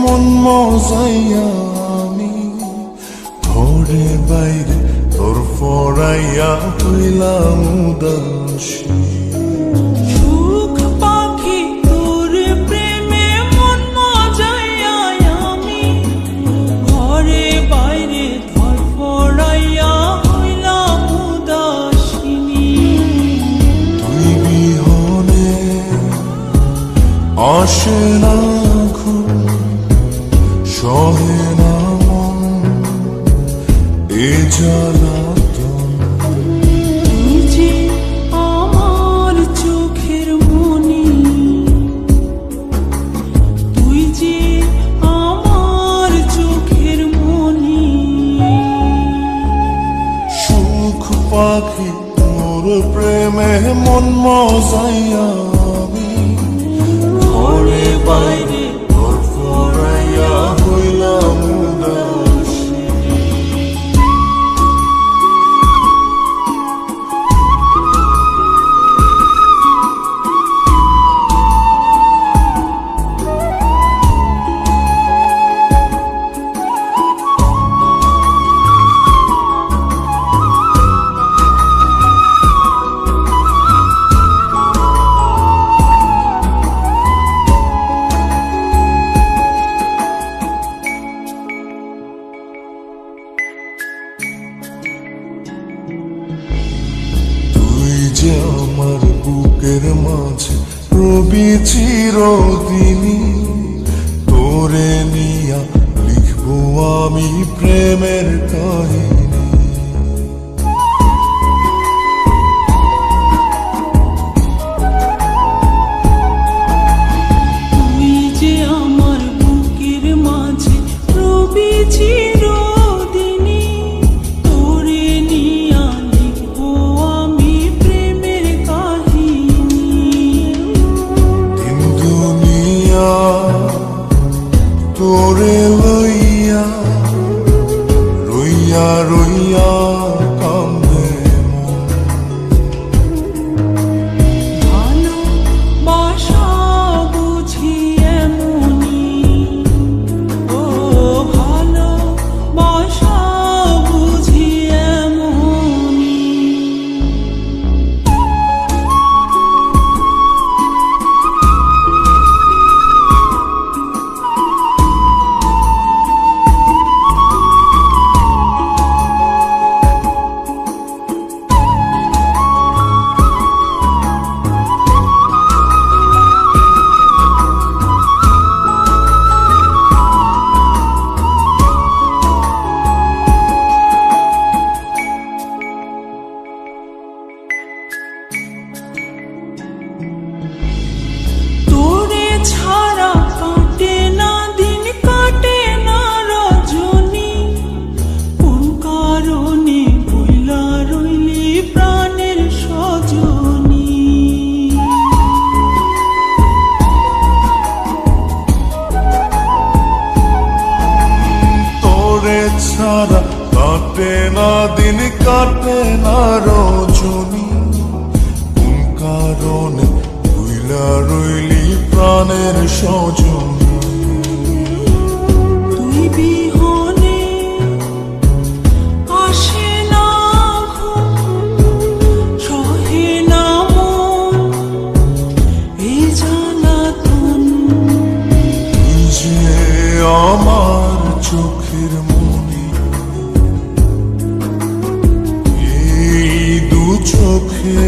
মন মজাইয়া আমি ঘরে বাইরে তোর ফরাইয়া হইলাম উদাসী। সুখ পাখি তোর প্রেমে মন মজাইয়া আমি ঘরে বাইরে তোর ফরাইয়া হইলাম উদাসিনী। তুই বিহনে আসে না ঘুম, সহে না মন এ জ্বালাতন। তুই যে আমার চোখের মনি, তুই যে আমার চোখের মনি। সুখ পাখি তোর প্রেমে মন মজাইয়া আমি ঘরে বাইরে তোর ফরাইয়া হইলাম উদাসী। আমার বুকের মাঝে রবি চিরদিনই, তোরে নিয়া লিখবো আমি প্রেমের কাহিনী। তুই যে আমার বুকের মাঝে রবি চিরদিনই, তোরে নিয়া লিখবো আমি প্রেমের কাহিনী। দিন দুনিয়া তোরে লইয়া রইয়া রইয়া কান্দে মন। ভালোবাসা বুঝি এমনি, ও ভালোবাসা বুঝি এমনি। তোরে ছাড়া কাটে না দিন, কাটে না রজনী। কোন কারণে বইলা রইলি প্রাণের সজনী। তোরে ছাড়া কাটে না দিন, কাটে না রজনী। কোন কারণে ভুইলা রইলি প্রাণের সজনী। তুই বিহনে আসে না ঘুম, সহে না মন এ জ্বালাতন। তুই যে আমার চোখের মনি, এই দু চোখে